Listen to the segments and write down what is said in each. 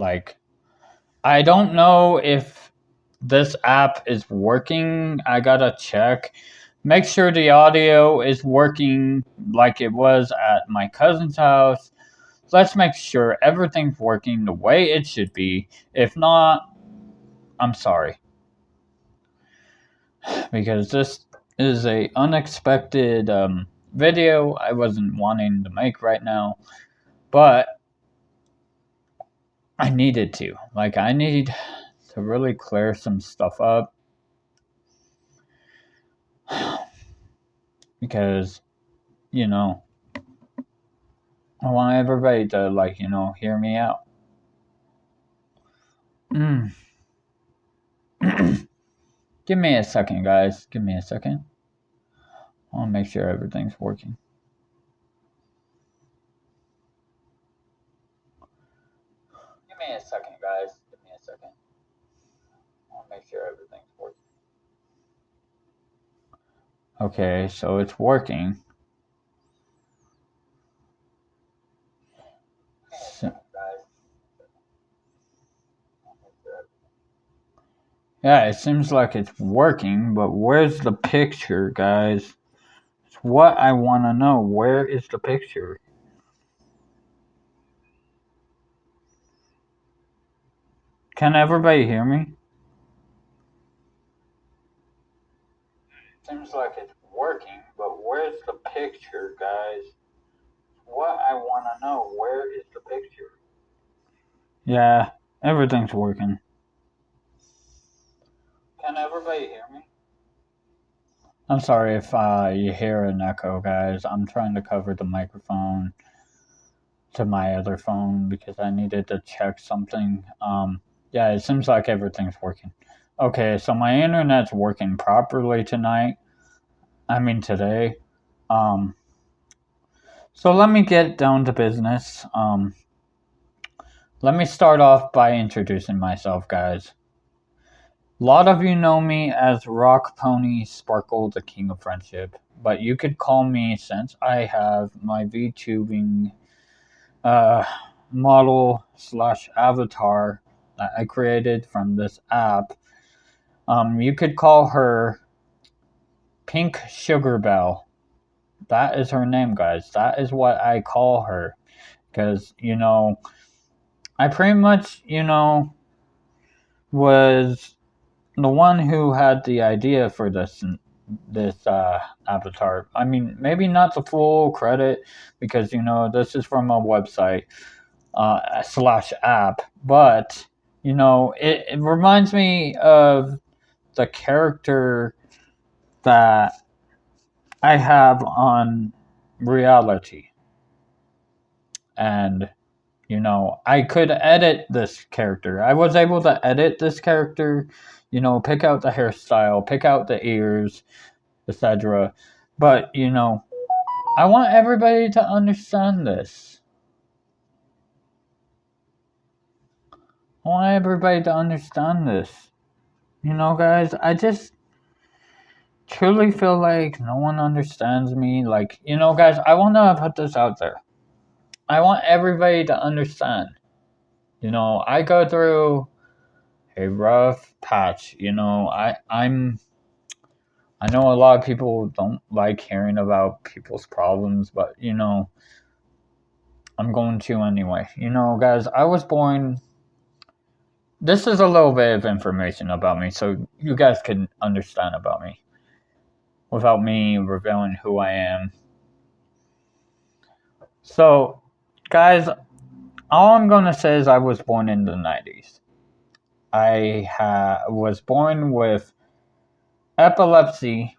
Like, I don't know if this app is working. I gotta check. Make sure the audio is working like it was at my cousin's house. Let's make sure everything's working the way it should be. If not, I'm sorry. Because this is a unexpected video I wasn't wanting to make right now. But I needed to. Like, I need to really clear some stuff up. Because, you know, I want everybody to, like, you know, hear me out. Give me a second, guys. Give me a second. I want to make sure everything's working. Give me a second, guys. Give me a second. I want to make sure everything's working. Okay, so it's working. Yeah, it seems like it's working, but where's the picture, guys? It's what I want to know. Where is the picture? Can everybody hear me? Seems like it's working, but where's the picture, guys? What I want to know, where is the picture? Yeah, everything's working. Can everybody hear me? I'm sorry if you hear an echo, guys. I'm trying to cover the microphone to my other phone because I needed to check something. Yeah, it seems like everything's working. Okay, so my internet's working properly today. So let me get down to business. Let me start off by introducing myself, guys. A lot of you know me as RockPony Sparkle, the King of Friendship, but you could call me, since I have my VTubing model / avatar that I created from this app, you could call her Pink Sugar Belle. That is her name, guys. That is what I call her. Because, you know, I pretty much, you know, was the one who had the idea for this avatar. I mean, maybe not the full credit, because, you know, this is from a website / app, but, you know, it reminds me of the character that I have on reality. And, you know, I could edit this character. I was able to edit this character, you know, pick out the hairstyle, pick out the ears, etc. But, you know, I want everybody to understand this. I want everybody to understand this. You know, guys, I just truly feel like no one understands me. Like, you know, guys, I want to put this out there. I want everybody to understand. You know, I go through a rough patch. You know, I know a lot of people don't like hearing about people's problems, but, you know, I'm going to anyway. You know, guys, I was born. This is a little bit of information about me, so you guys can understand about me without me revealing who I am. So, guys, all I'm going to say is I was born in the 90s. I was born with epilepsy,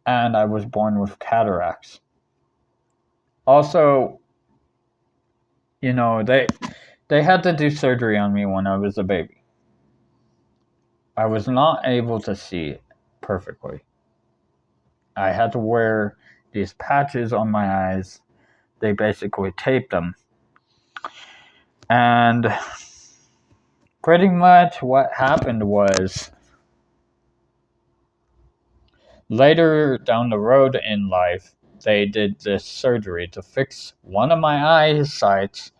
and I was born with cataracts. Also, you know, they had to do surgery on me when I was a baby. I was not able to see perfectly. I had to wear these patches on my eyes. They basically taped them. And pretty much what happened was, later down the road in life, they did this surgery to fix one of my eyesights,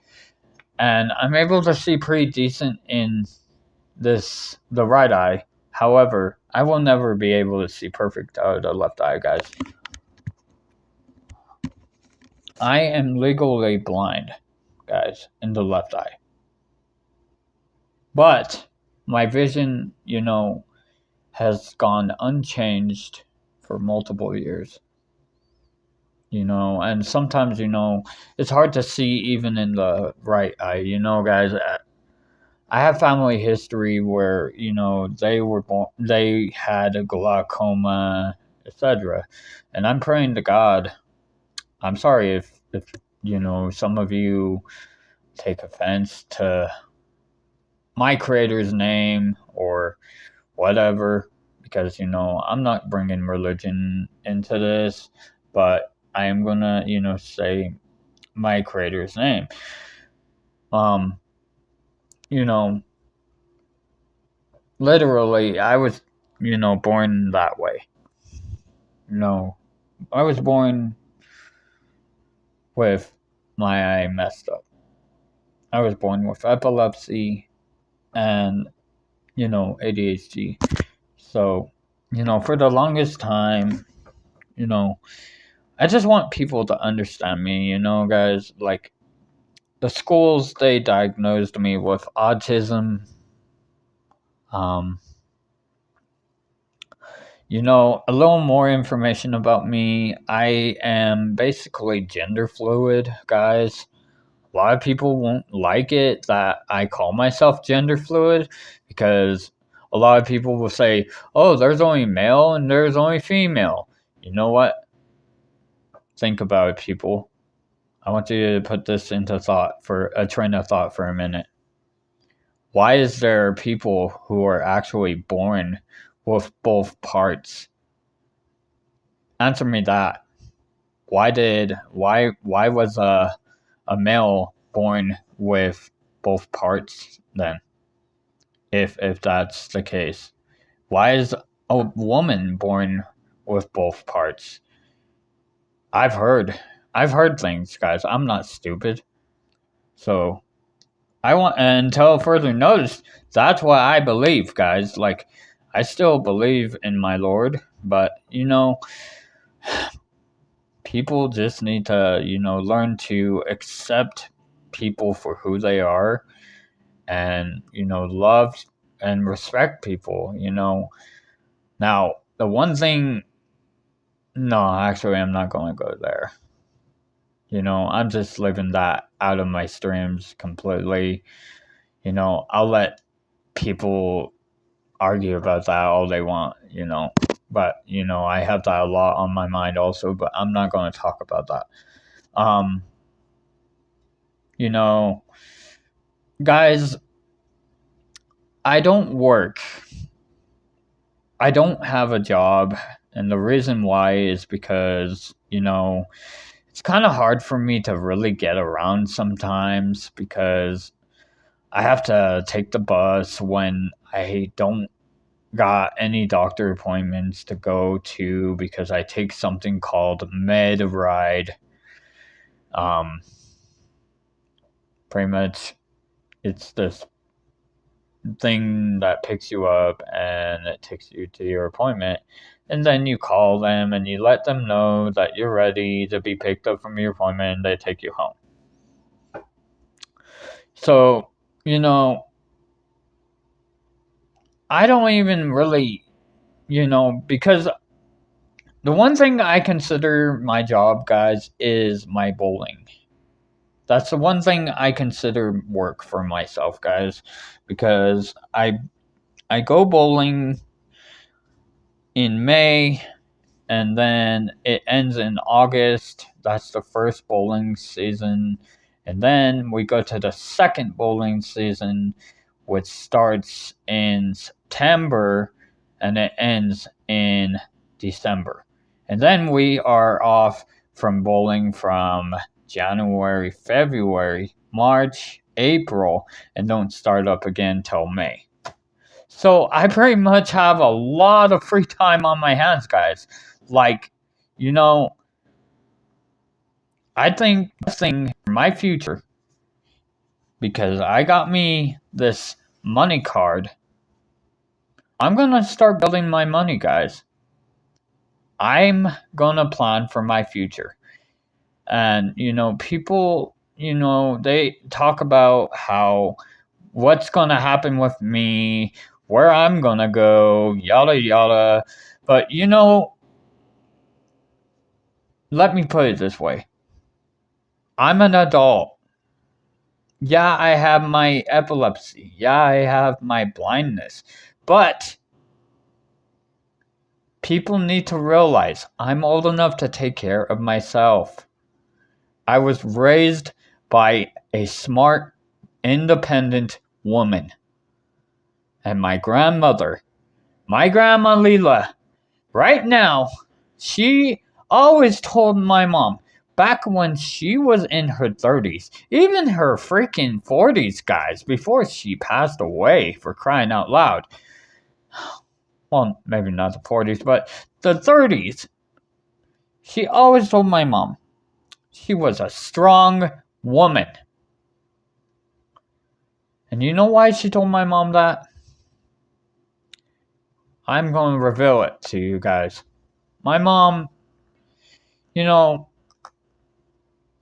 and I'm able to see pretty decent in the right eye. However, I will never be able to see perfect out of the left eye, guys. I am legally blind, guys, in the left eye. But my vision, has gone unchanged for multiple years. And sometimes, it's hard to see even in the right eye. Guys, I have family history where, they were born, they had a glaucoma, etc. And I'm praying to God. I'm sorry if some of you take offense to my creator's name or whatever, because I'm not bringing religion into this, but I am gonna say my creator's name. You know Literally, I was born that way. I was born with my eye messed up. I was born with epilepsy and ADHD. So for the longest time, I just want people to understand me, guys. Like, the schools, they diagnosed me with autism. Um, a little more information about me. I am basically gender fluid, guys. A lot of people won't like it that I call myself gender fluid, because a lot of people will say, oh, there's only male and there's only female. You know what? Think about it, people. I want you to put this into thought, for a train of thought for a minute. Why is there people who are actually born with both parts? Answer me that. Why was a male born with both parts then? If that's the case. Why is a woman born with both parts? I've heard things, guys. I'm not stupid. So I want, until further notice, that's what I believe, guys. Like, I still believe in my Lord, but people just need to, learn to accept people for who they are, and, love and respect people, Now, the one thing, no, actually, I'm not going to go there. I'm just living that out of my streams completely. I'll let people argue about that all they want, But, I have that a lot on my mind also, but I'm not going to talk about that. Guys, I don't work. I don't have a job, and the reason why is because, it's kind of hard for me to really get around sometimes, because I have to take the bus when I don't got any doctor appointments to go to, because I take something called Med Ride. Pretty much, it's this thing that picks you up and it takes you to your appointment, and then you call them and you let them know that you're ready to be picked up from your appointment, and they take you home. So, I don't even really, because the one thing I consider my job, guys, is my bowling. That's the one thing I consider work for myself, guys, because I go bowling in May, and then it ends in August. That's the first bowling season. And then we go to the second bowling season, which starts in September and it ends in December. And then we are off from bowling from January, February, March, April, and don't start up again till May. So I pretty much have a lot of free time on my hands, guys. Like, I think the best thing for my future because I got me this money card. I'm gonna start building my money, guys. I'm gonna plan for my future. And, people, they talk about what's gonna happen with me, where I'm gonna go, yada yada. But, let me put it this way. I'm an adult. Yeah, I have my epilepsy. Yeah, I have my blindness. But people need to realize I'm old enough to take care of myself. I was raised by a smart, independent woman. And my grandmother, my grandma Leela, right now, she always told my mom, back when she was in her 30s, even her freaking 40s, guys, before she passed away, for crying out loud. Well, maybe not the 40s, but the 30s. She always told my mom she was a strong woman. And you know why she told my mom that? I'm going to reveal it to you guys. My mom,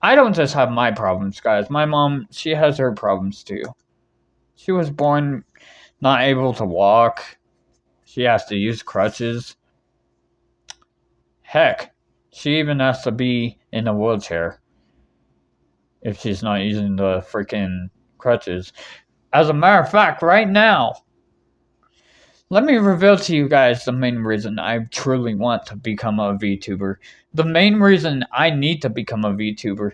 I don't just have my problems, guys. My mom, she has her problems too. She was born not able to walk. She has to use crutches. Heck, she even has to be in a wheelchair if she's not using the freaking crutches. As a matter of fact, right now, let me reveal to you guys the main reason I truly want to become a VTuber. The main reason I need to become a VTuber.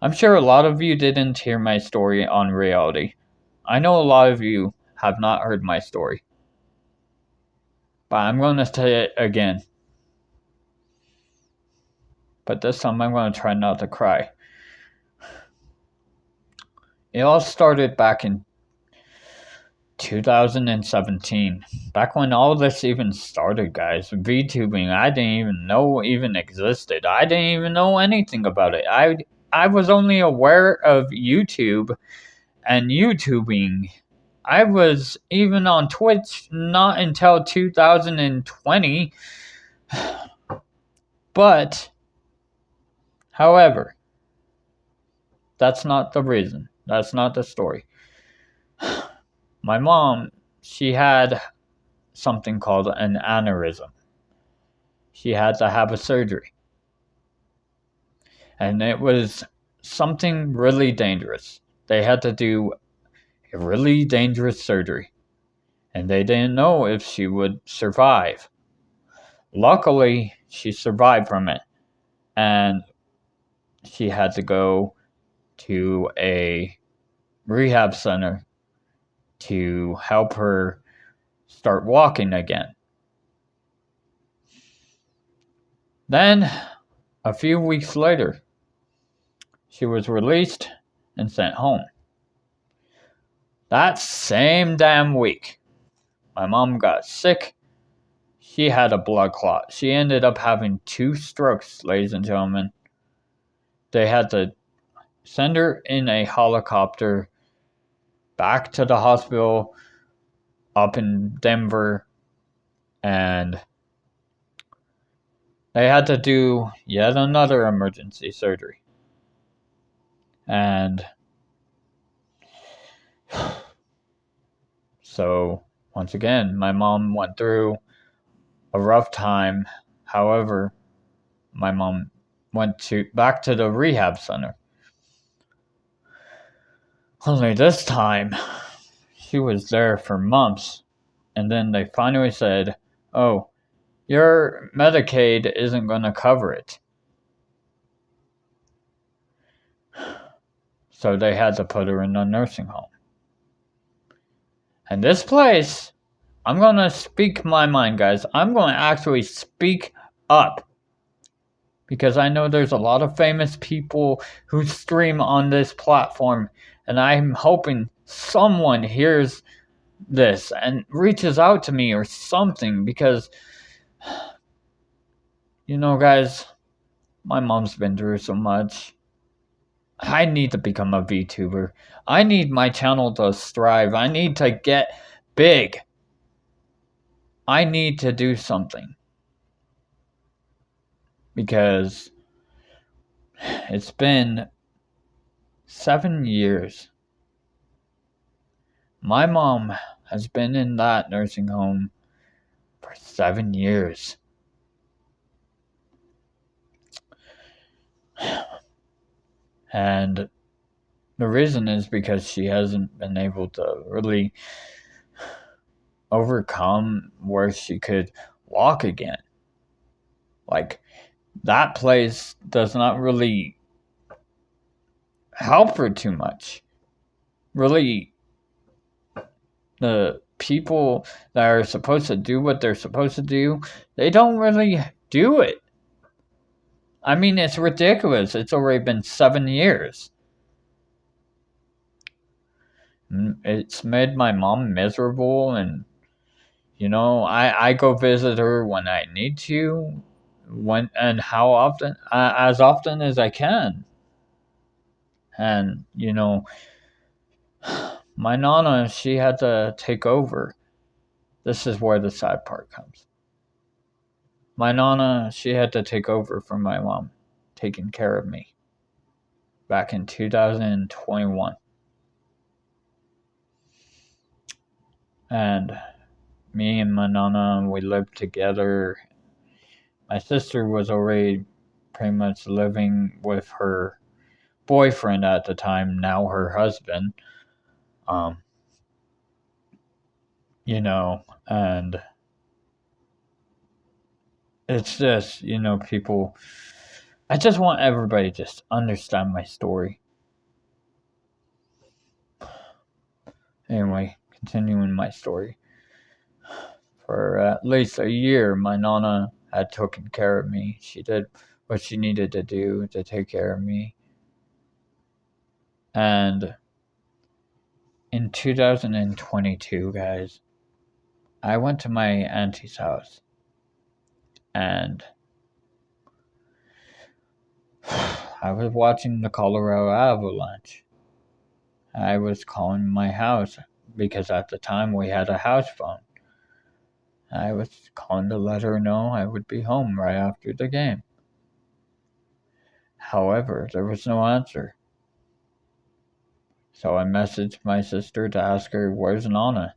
I'm sure a lot of you didn't hear my story on reality. I know a lot of you have not heard my story. But I'm going to say it again. But this time I'm going to try not to cry. It all started back in 2017. Back when all this even started, guys. VTubing, I didn't even know even existed. I didn't even know anything about it. I was only aware of YouTube and YouTubing. I was even on Twitch not until 2020. But, however, that's not the reason. That's not the story. My mom, she had something called an aneurysm. She had to have a surgery. And it was something really dangerous. They had to do a really dangerous surgery. And they didn't know if she would survive. Luckily, she survived from it. And she had to go to a rehab center to help her start walking again. Then, a few weeks later, she was released and sent home. That same damn week, my mom got sick. She had a blood clot. She ended up having 2 strokes, ladies and gentlemen. They had to send her in a helicopter back to the hospital up in Denver, and they had to do yet another emergency surgery. And so, once again, my mom went through a rough time. However, my mom went back to the rehab center. Only this time, she was there for months. And then they finally said, oh, your Medicaid isn't going to cover it. So they had to put her in a nursing home. And this place, I'm going to speak my mind, guys. I'm going to actually speak up. Because I know there's a lot of famous people who stream on this platform. And I'm hoping someone hears this and reaches out to me or something. Because, guys, my mom's been through so much. I need to become a VTuber. I need my channel to thrive. I need to get big. I need to do something. Because it's been 7 years. My mom has been in that nursing home for 7 years. And the reason is because she hasn't been able to really overcome where she could walk again. Like, that place does not really help her too much. Really, the people that are supposed to do what they're supposed to do, they don't really do it. I mean, it's ridiculous. It's already been 7 years. It's made my mom miserable, and I go visit her when I need to, and how often, as often as I can. And my nana, she had to take over. This is where the sad part comes. My nana, she had to take over from my mom, taking care of me back in 2021. And me and my nana, we lived together. My sister was already pretty much living with her boyfriend at the time, now her husband. And it's just, people, I just want everybody to just understand my story. Anyway, continuing my story. For at least a year, my nana had taken care of me. She did what she needed to do to take care of me. And in 2022, guys, I went to my auntie's house. And I was watching the Colorado Avalanche. I was calling my house because at the time we had a house phone. I was calling to let her know I would be home right after the game. However, there was no answer. So I messaged my sister to ask her, where's Nana?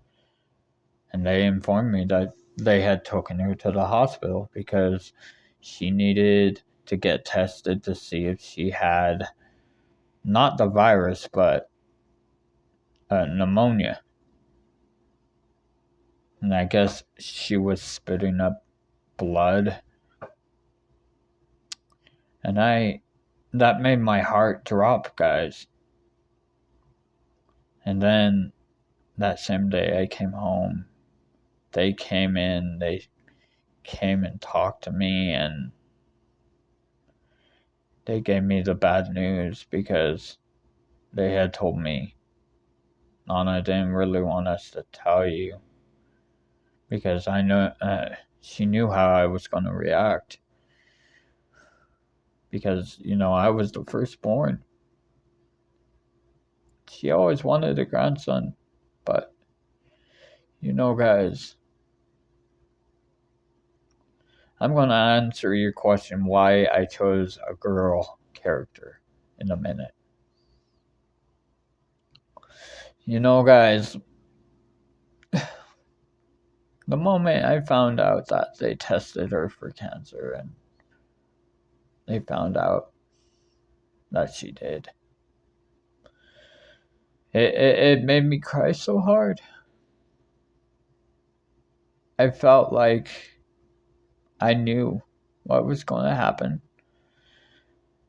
And they informed me that they had taken her to the hospital because she needed to get tested to see if she had not the virus, but pneumonia. And I guess she was spitting up blood. And that made my heart drop, guys. And then that same day I came home. They came in, they came and talked to me, and they gave me the bad news because they had told me, Nana didn't really want us to tell you because I know she knew how I was going to react because, I was the firstborn. She always wanted a grandson, but, guys, I'm going to answer your question why I chose a girl character in a minute. Guys, the moment I found out that they tested her for cancer and they found out that she did, it made me cry so hard. I felt like I knew what was going to happen,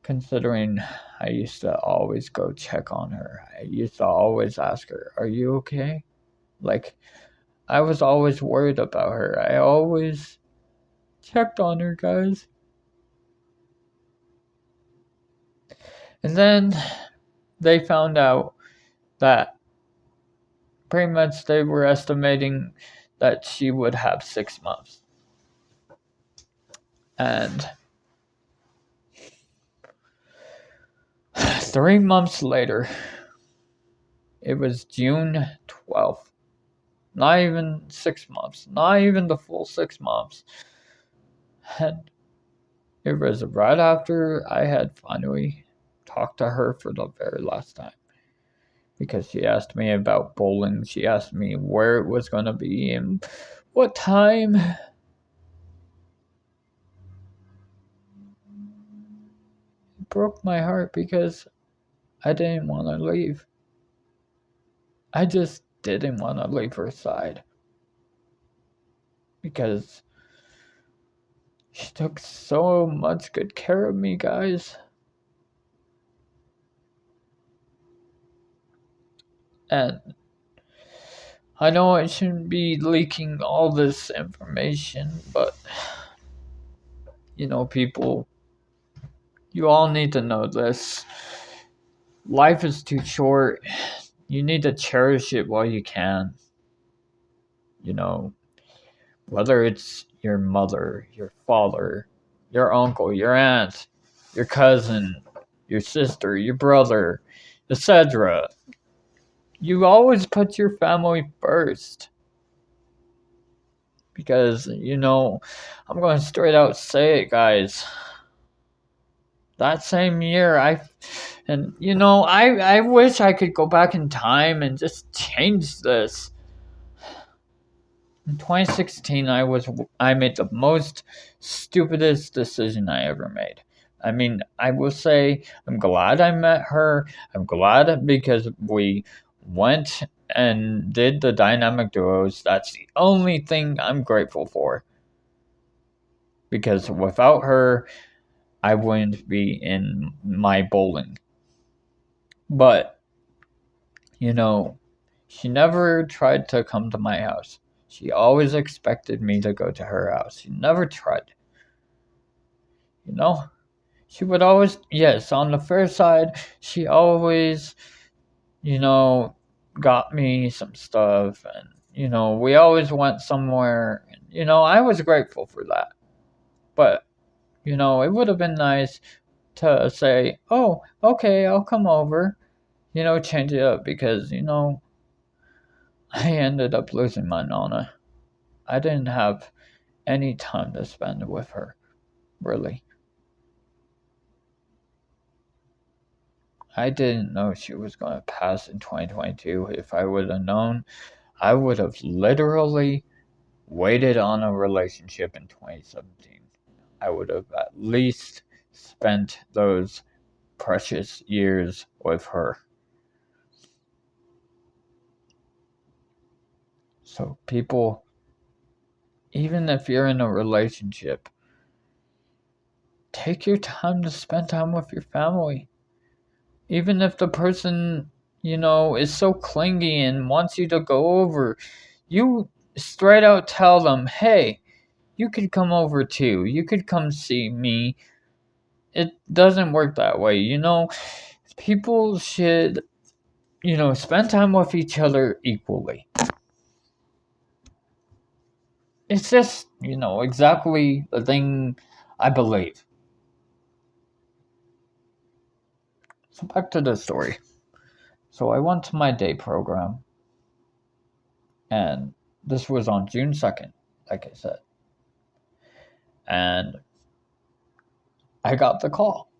considering I used to always go check on her. I used to always ask her, are you okay? Like, I was always worried about her. I always checked on her, guys. And then they found out that pretty much they were estimating that she would have 6 months. And 3 months later, it was June 12th. Not even 6 months. Not even the full 6 months. And it was right after I had finally talked to her for the very last time. Because she asked me about bowling. She asked me where it was going to be and what time. It broke my heart because I didn't want to leave. I just didn't want to leave her side. Because she took so much good care of me, guys. And I know I shouldn't be leaking all this information, but, people, you all need to know this. Life is too short. You need to cherish it while you can. Whether it's your mother, your father, your uncle, your aunt, your cousin, your sister, your brother, etc. You always put your family first. Because, I'm going to straight out say it, guys. That same year, I wish I could go back in time and just change this. In 2016, I made the most stupidest decision I ever made. I mean, I will say I'm glad I met her. I'm glad because we went and did the dynamic duos. That's the only thing I'm grateful for. Because without her, I wouldn't be in my bowling. But, she never tried to come to my house. She always expected me to go to her house. She never tried. She would always, yes, on the fair side, she always, got me some stuff. And, we always went somewhere. And, I was grateful for that. But, it would have been nice to say, oh, okay, I'll come over. Change it up because, I ended up losing my Nana. I didn't have any time to spend with her, really. I didn't know she was going to pass in 2022. If I would have known, I would have literally waited on a relationship in 2017. I would have at least spent those precious years with her. So, people, even if you're in a relationship, take your time to spend time with your family. Even if the person, is so clingy and wants you to go over, you straight out tell them, hey, you could come over too. You could come see me. It doesn't work that way, People should, spend time with each other equally. It's just, exactly the thing I believe. So back to the story. So I went to my day program, and this was on June 2nd, like I said. And I got the call.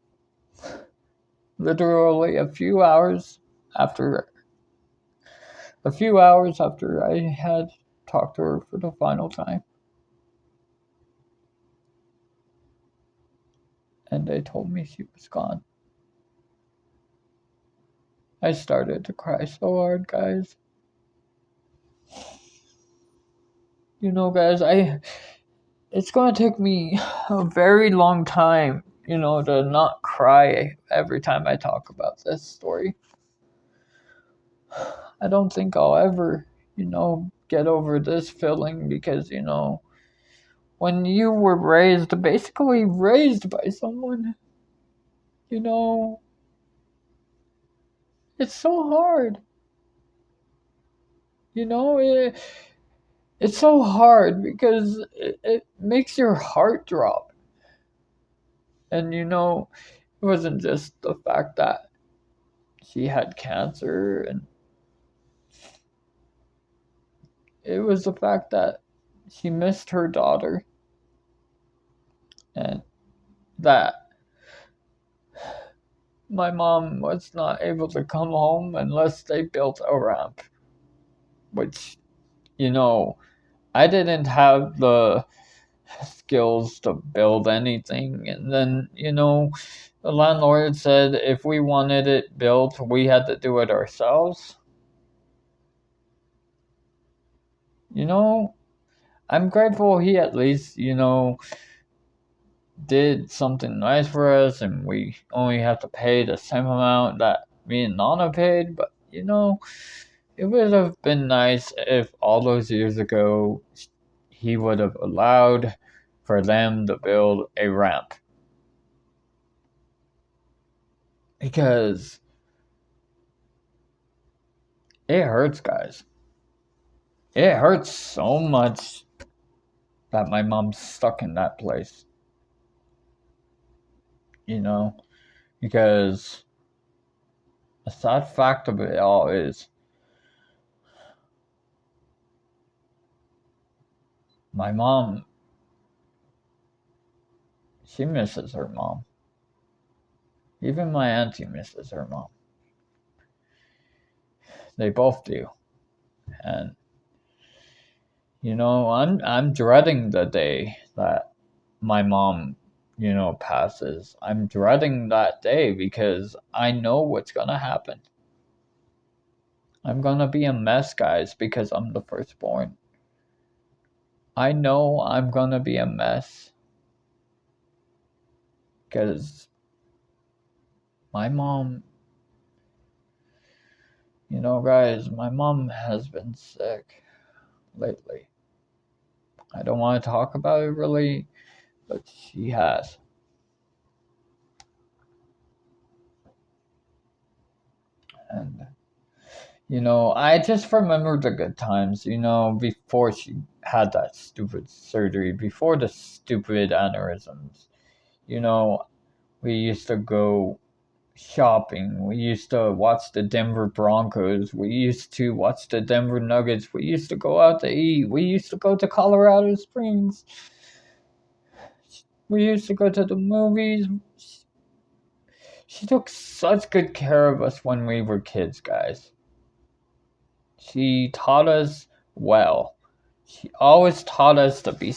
Literally a few hours after I had talked to her for the final time. And they told me she was gone. I started to cry so hard, guys. Guys, it's going to take me a very long time, to not cry every time I talk about this story. I don't think I'll ever, get over this feeling because, when you were basically raised by someone, it's so hard. It's so hard because it makes your heart drop. And, it wasn't just the fact that, she had cancer, and it was the fact that she missed her daughter, and that my mom was not able to come home unless they built a ramp, which, I didn't have the skills to build anything. And then, the landlord said if we wanted it built, we had to do it ourselves. I'm grateful he at least, did something nice for us, and we only have to pay the same amount that me and Nana paid. But, it would have been nice if all those years ago he would have allowed for them to build a ramp. Because it hurts, guys. It hurts so much that my mom's stuck in that place. Because the sad fact of it all is my mom, she misses her mom. Even my auntie misses her mom. They both do. And I'm dreading the day that my mom, passes. I'm dreading that day because I know what's gonna happen. I'm gonna be a mess, guys, because I'm the firstborn. I know I'm gonna be a mess because my mom, guys, my mom has been sick lately. I don't want to talk about it really, but she has. And, I just remember the good times, before she had that stupid surgery, before the stupid aneurysms. We used to go shopping. We used to watch the Denver Broncos. We used to watch the Denver Nuggets. We used to go out to eat. We used to go to Colorado Springs. We used to go to the movies. She took such good care of us when we were kids, guys. She taught us well. She always taught us to be